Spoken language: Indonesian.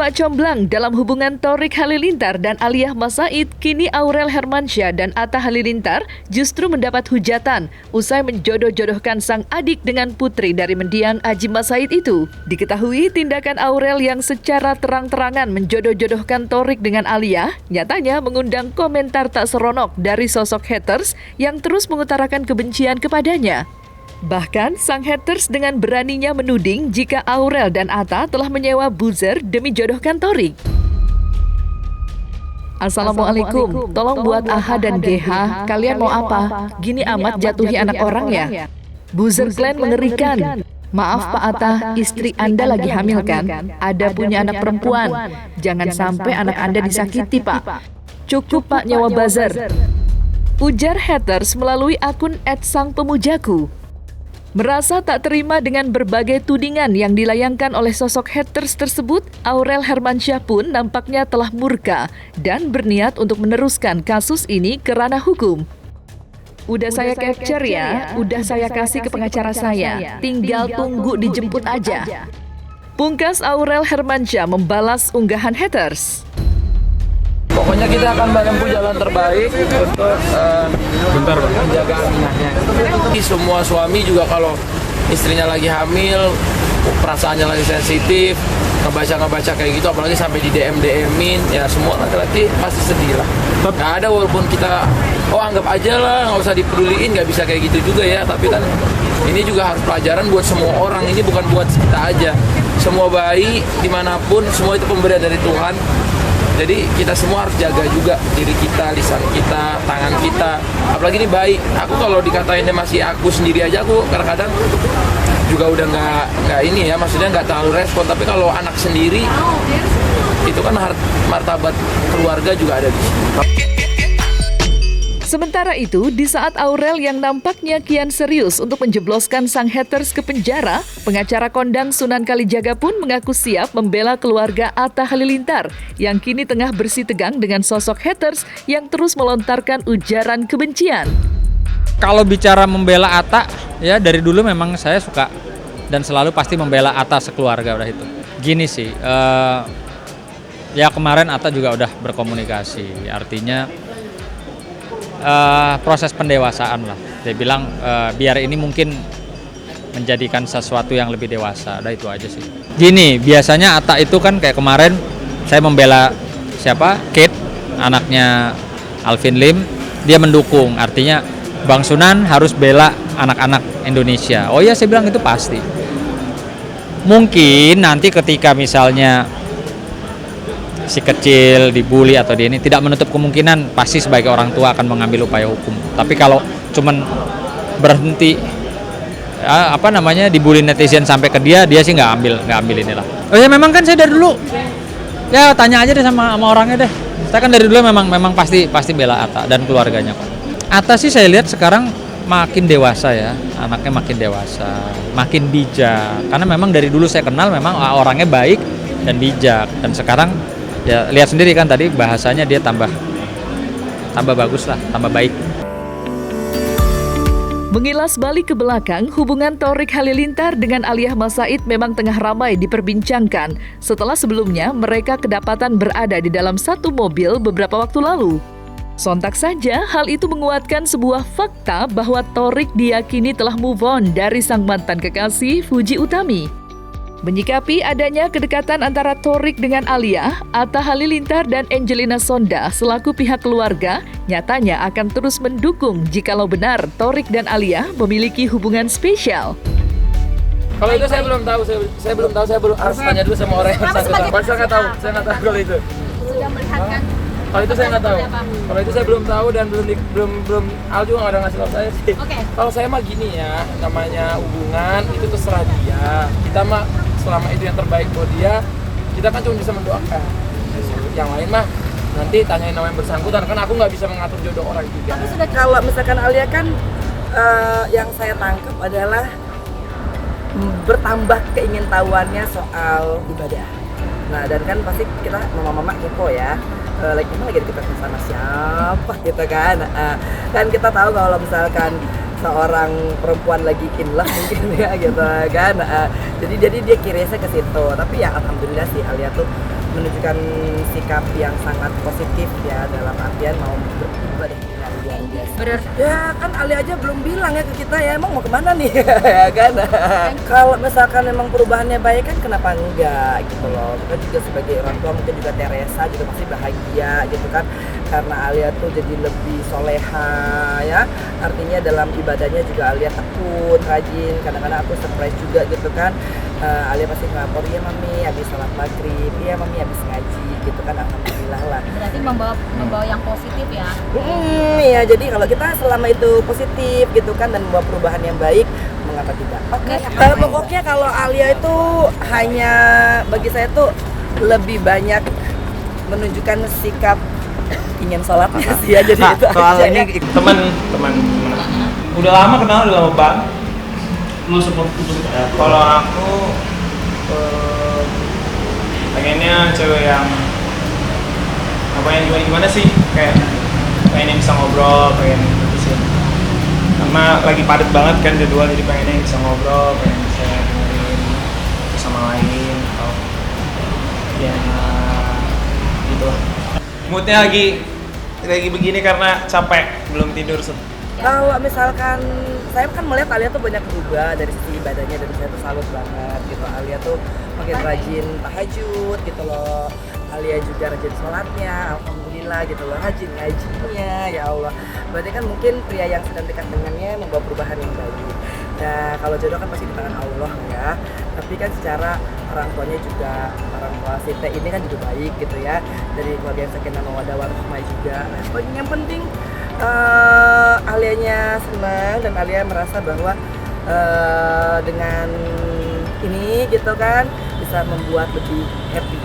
tampak comblang dalam hubungan Thorik Halilintar dan Aliyah Mas Said, kini Aurel Hermansyah dan Atta Halilintar justru mendapat hujatan usai menjodoh-jodohkan sang adik dengan putri dari mendiang Aji Mas Said itu. Diketahui tindakan Aurel yang secara terang-terangan menjodoh-jodohkan Thorik dengan Aliyah nyatanya mengundang komentar tak seronok dari sosok haters yang terus mengutarakan kebencian kepadanya. Bahkan, sang haters dengan beraninya menuding jika Aurel dan Atta telah menyewa buzzer demi jodohkan Thorik. Assalamualaikum, tolong buat AHA dan GH, kalian mau apa? Gini amat jatuhi anak orang ya? Buzzer klan mengerikan. Maaf Pak Atta, istri Anda lagi hamil kan? Ada punya anak perempuan. Jangan sampai anak Anda disakiti Pak. Cukup Pak nyewa buzzer. Ujar haters melalui akun @sangpemujaku. Merasa tak terima dengan berbagai tudingan yang dilayangkan oleh sosok haters tersebut, Aurel Hermansyah pun nampaknya telah murka dan berniat untuk meneruskan kasus ini ke ranah hukum. Udah saya capture ya, udah saya kasih ke pengacara saya, tinggal tunggu dijemput aja. Pungkas Aurel Hermansyah membalas unggahan haters. Pokoknya kita akan menempuh jalan terbaik untuk menjaga aminahnya. Semua suami juga kalau istrinya lagi hamil, perasaannya lagi sensitif, ngebaca kayak gitu, apalagi sampai di DM-in, ya semua laki-laki pasti sedih lah. Nggak ada walaupun kita, anggap aja lah, nggak usah dipeduliin, nggak bisa kayak gitu juga ya. Tapi kan ini juga harus pelajaran buat semua orang, ini bukan buat kita aja. Semua bayi dimanapun, semua itu pemberian dari Tuhan. Jadi kita semua harus jaga juga diri kita, lisan kita, tangan kita. Apalagi ini bayi. Aku kalau dikatainnya masih aku sendiri aja, aku kadang-kadang juga udah nggak ini ya, maksudnya nggak terlalu respon. Tapi kalau anak sendiri, itu kan martabat keluarga juga ada di sini. Sementara itu, di saat Aurel yang nampaknya kian serius untuk menjebloskan sang haters ke penjara, pengacara kondang Sunan Kalijaga pun mengaku siap membela keluarga Atta Halilintar yang kini tengah bersitegang dengan sosok haters yang terus melontarkan ujaran kebencian. Kalau bicara membela Atta, ya dari dulu memang saya suka dan selalu pasti membela Atta sekeluarga udah itu. Gini sih, ya kemarin Atta juga udah berkomunikasi, artinya proses pendewasaan lah. Dia bilang biar ini mungkin menjadikan sesuatu yang lebih dewasa. Udah itu aja sih. Gini, biasanya Atta itu kan kayak kemarin saya membela siapa? Kate, anaknya Alvin Lim, dia mendukung. Artinya Bang Sunan harus bela anak-anak Indonesia. Oh iya, saya bilang itu pasti. Mungkin nanti ketika misalnya si kecil dibully atau dia ini, tidak menutup kemungkinan pasti sebagai orang tua akan mengambil upaya hukum. Tapi kalau cuman berhenti dibully netizen sampai ke dia sih nggak ambil inilah. Oh ya memang kan saya dari dulu ya tanya aja deh sama orangnya deh. Saya kan dari dulu memang pasti bela Atta dan keluarganya kok. Atta sih saya lihat sekarang makin dewasa ya, anaknya makin dewasa, makin bijak. Karena memang dari dulu saya kenal memang orangnya baik dan bijak, dan sekarang ya lihat sendiri kan tadi bahasanya dia tambah bagus lah, tambah baik. Mengilas balik ke belakang, hubungan Thorik Halilintar dengan Aliyah Mas Said memang tengah ramai diperbincangkan setelah sebelumnya mereka kedapatan berada di dalam satu mobil beberapa waktu lalu. Sontak saja, hal itu menguatkan sebuah fakta bahwa Thorik diyakini telah move on dari sang mantan kekasih Fuji Utami. Menyikapi adanya kedekatan antara Thorik dengan Aliyah, Atta Halilintar dan Angelina Sonda selaku pihak keluarga nyatanya akan terus mendukung jikalau benar Thorik dan Aliyah memiliki hubungan spesial. Kalau itu saya belum tahu, saya belum harus tanya dulu sama orang yang bersangkutan. Saya nggak tahu kalau itu. Sudah melihat kan? Kalau itu saya nggak tahu. Kalau itu saya belum tahu dan belum Al juga nggak ada ngasih tahu saya sih. Okay. Kalau saya mah gini ya, namanya hubungan itu terserah dia. Kita mah selama itu yang terbaik buat dia, kita kan cuma bisa mendoakan. Yang lain mah nanti tanyain nama yang bersangkutan, kan aku nggak bisa mengatur jodoh orang juga. Kalau misalkan Alia kan yang saya tangkap adalah bertambah keingintahuannya soal ibadah. Nah, dan kan pasti kita mama-mama kepo ya, lagi dekat sama siapa gitu kan. Kan kita tahu kalau misalkan seorang perempuan lagi in love mungkin ya gitu kan. Jadi dia curious-nya ke situ. Tapi ya alhamdulillah sih Alia tuh menunjukkan sikap yang sangat positif ya, dalam artian mau beribadah dengan luar biasa. Ya kan Ali aja belum bilang ya ke kita ya emang mau kemana nih ya kan. Kalau misalkan memang perubahannya baik kan kenapa enggak gitu loh. Kita juga sebagai orang tua, mungkin juga Teresa juga pasti bahagia gitu kan, karena Alia tuh jadi lebih soleha ya, artinya dalam ibadahnya juga Alia tekun, rajin. Kadang-kadang aku surprise juga gitu kan, Alia pasti ngelapor, iya mami habis sholat maghrib, iya mami habis ngaji gitu kan, alhamdulillah lah. Berarti membawa yang positif ya. Iya, jadi kalau kita selama itu positif gitu kan dan membawa perubahan yang baik, mengapa tidak? Oke. Pokoknya kalau Alia itu hanya bagi saya tuh lebih banyak menunjukkan sikap ingin sholat sih ya, jadi itu soal aja ini ya. teman udah lama kenal, udah lama banget. Lu support Kalau aku pengennya cewek yang apa yang gimana sih, kayak pengen yang bisa ngobrol, pengen gitu sih, karena lagi padat banget kan jadwal, jadi pengennya yang bisa ngobrol, pengen bisa dengerin satu sama lain atau ya gitu lah. Moodnya lagi begini karena capek, belum tidur. Kalau misalkan saya kan melihat Alia tuh banyak berubah dari sisi ibadahnya, dan saya tuh salut banget gitu. Alia tuh makin rajin tahajud gitu loh. Alia juga rajin sholatnya, alhamdulillah gitu loh. Rajin ngajinya, ya Allah. Berarti kan mungkin pria yang sedang dekat dengannya membawa perubahan yang baik. Nah kalau jodoh kan pasti di tangan Allah ya. Tapi kan secara orang tuanya juga, orang tua Site ini kan juga baik gitu ya. Dari keluarga yang sakinah mawaddah warahmah juga. Nah yang penting Alianya senang dan Alia merasa bahwa dengan ini gitu kan bisa membuat lebih happy.